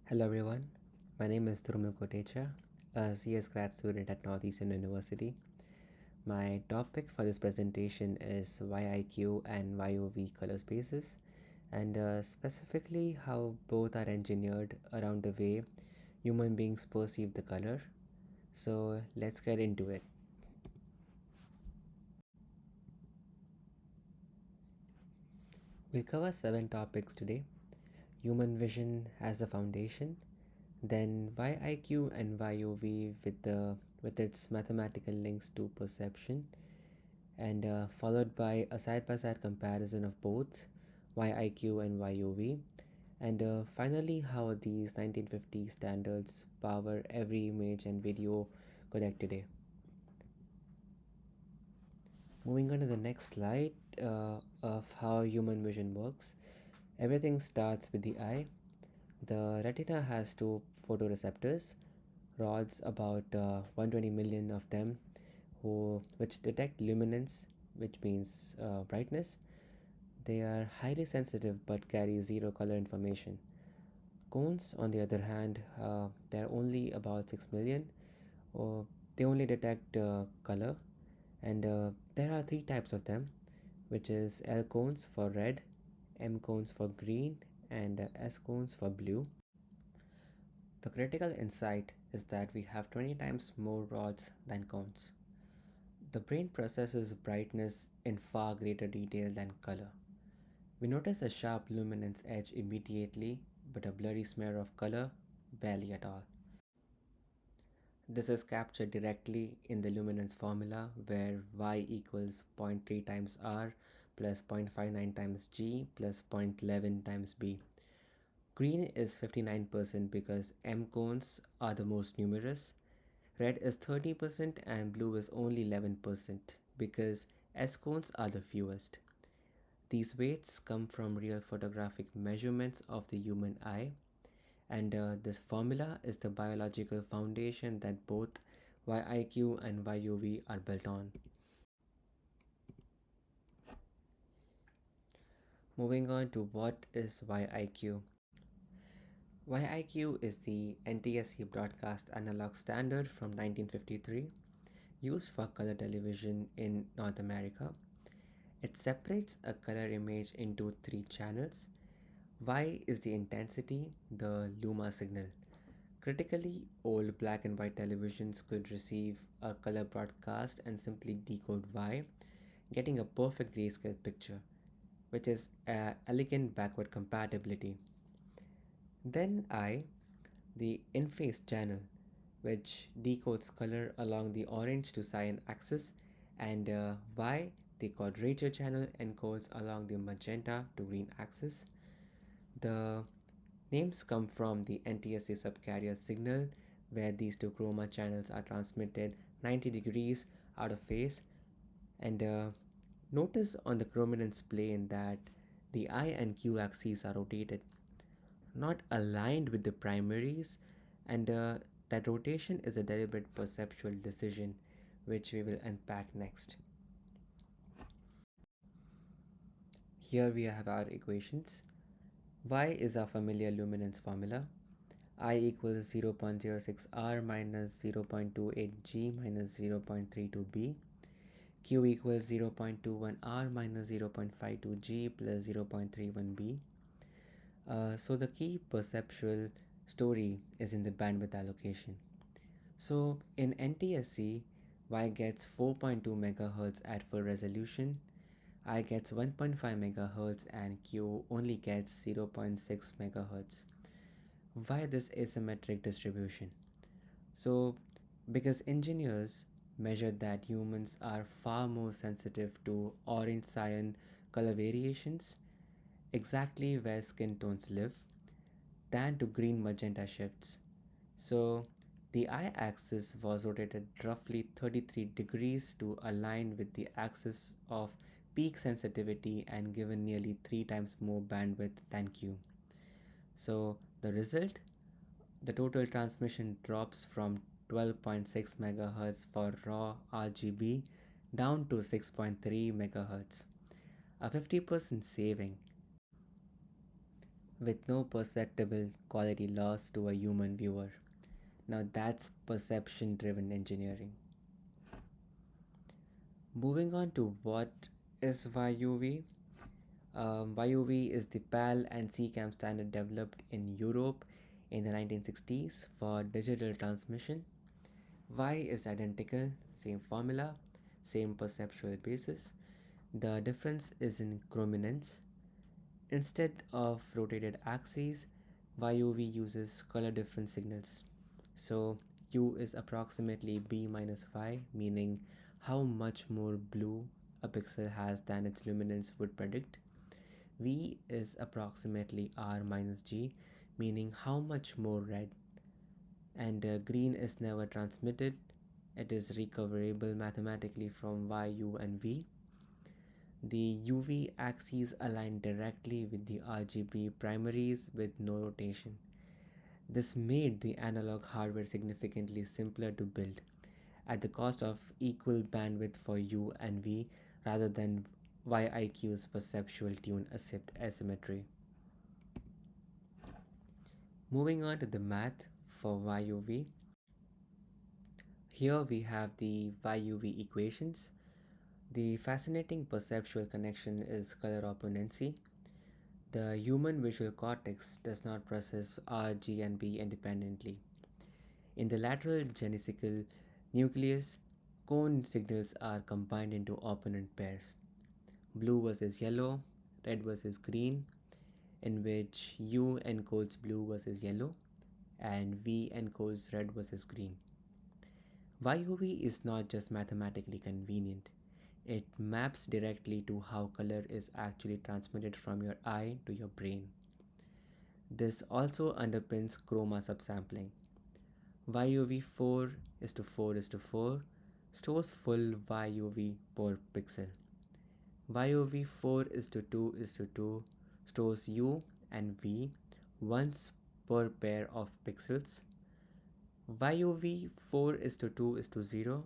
Hello everyone, my name is Dhurmil Kotecha, a CS grad student at Northeastern University. My topic for this presentation is YIQ and YUV color spaces, and specifically how both are engineered around the way human beings perceive the color. So let's get into it. We'll cover 7 topics today: human vision as the foundation, then YIQ and YUV with its mathematical links to perception, and followed by a side-by-side comparison of both YIQ and YUV, and finally how these 1950 standards power every image and video codec today. Moving on to the next slide of how human vision works. Everything starts with the eye. The retina has two photoreceptors, rods, about 120 million of them, which detect luminance, which means brightness. They are highly sensitive but carry zero color information. Cones, on the other hand, they're only about 6 million, or they only detect color, and there are 3 types of them, which is L cones for red, M cones for green, and S cones for blue. The critical insight is that we have 20 times more rods than cones. The brain processes brightness in far greater detail than color. We notice a sharp luminance edge immediately, but a blurry smear of color barely at all. This is captured directly in the luminance formula, where Y equals zero point 0.3 times R plus 0.59 times G plus 0.11 times B. Green is 59% because M cones are the most numerous, red is 30%, and blue is only 11% because S cones are the fewest. These weights come from real photographic measurements of the human eye, and this formula is the biological foundation that both YIQ and YUV are built on. Moving on to what is YIQ. YIQ is the NTSC broadcast analog standard from 1953, used for color television in North America. It separates a color image into 3 channels. Y is the intensity, the luma signal. Critically, old black and white televisions could receive a color broadcast and simply decode Y, getting a perfect grayscale picture, which is elegant backward compatibility. Then I, the in-phase channel, which decodes color along the orange to cyan axis, and Y, the quadrature channel, encodes along the magenta to green axis. The names come from the NTSC subcarrier signal, where these two chroma channels are transmitted 90 degrees out of phase. And notice on the chrominance plane that the I and Q axes are rotated, not aligned with the primaries, and that rotation is a deliberate perceptual decision, which we will unpack next. Here we have our equations. Y is our familiar luminance formula. I equals 0.06 R minus 0.28 G minus 0.32 B. Q equals 0.21 R minus 0.52 G plus 0.31 B. So the key perceptual story is in the bandwidth allocation. So in NTSC, Y gets 4.2 MHz at full resolution, I gets 1.5 MHz, and Q only gets 0.6 MHz. Why this asymmetric distribution? So, because engineers measured that humans are far more sensitive to orange cyan color variations, exactly where skin tones live, than to green magenta shifts. So, the I axis was rotated roughly 33 degrees to align with the axis of peak sensitivity and given nearly 3 times more bandwidth than Q. So, the result, the total transmission drops from 12.6 MHz for raw RGB down to 6.3 MHz, a 50% saving. with no perceptible quality loss to a human viewer. Now that's perception driven engineering. Moving on to what is YUV. YUV is the PAL and CCAM standard developed in Europe in the 1960s for digital transmission. Y is identical, same formula, same perceptual basis. The difference is in chrominance. Instead of rotated axes, YUV uses color difference signals. So U is approximately B minus Y, meaning how much more blue a pixel has than its luminance would predict. V is approximately R minus G, meaning how much more red. And green is never transmitted, it is recoverable mathematically from Y, U, and V. The UV axes align directly with the RGB primaries with no rotation. This made the analog hardware significantly simpler to build, at the cost of equal bandwidth for U and V rather than YIQ's perceptual tune asymmetry. Moving on to the math for YUV. Here we have the YUV equations. The fascinating perceptual connection is color opponency. The human visual cortex does not process R, G, and B independently. In the lateral genesical nucleus, cone signals are combined into opponent pairs: blue versus yellow, red versus green, in which U encodes blue versus yellow and V encodes red versus green. YUV is not just mathematically convenient, it maps directly to how color is actually transmitted from your eye to your brain. This also underpins chroma subsampling. YUV 4 is to 4 is to 4 stores full YUV per pixel. YUV 4 is to 2 is to 2 stores U and V once per pair of pixels. YUV 4 is to 2 is to 0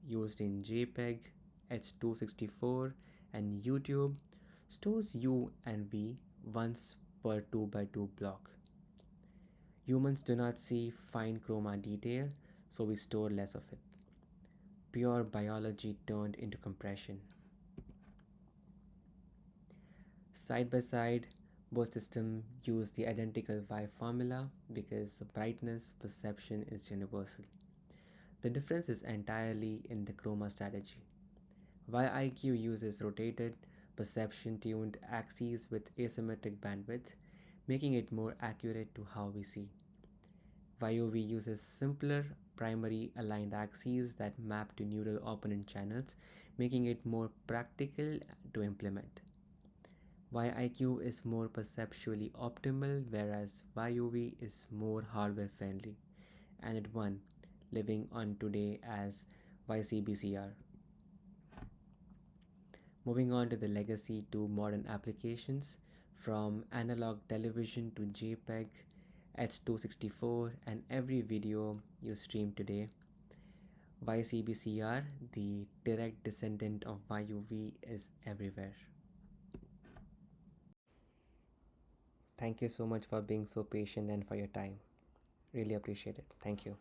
used in JPEG, H264 and YouTube stores U and V once per 2 by 2 block. Humans do not see fine chroma detail, so we store less of it. Pure biology turned into compression. Side by side, both systems use the identical Y formula because brightness perception is universal. The difference is entirely in the chroma strategy. YIQ uses rotated, perception tuned axes with asymmetric bandwidth, making it more accurate to how we see. YUV uses simpler primary aligned axes that map to neural opponent channels, making it more practical to implement. YIQ is more perceptually optimal, whereas YUV is more hardware friendly, and it won, living on today as YCbCr. Moving on to the legacy to modern applications, from analog television to JPEG, H264, and every video you stream today, YCbCr, the direct descendant of YUV, is everywhere. Thank you so much for being so patient and for your time. Really appreciate it. Thank you.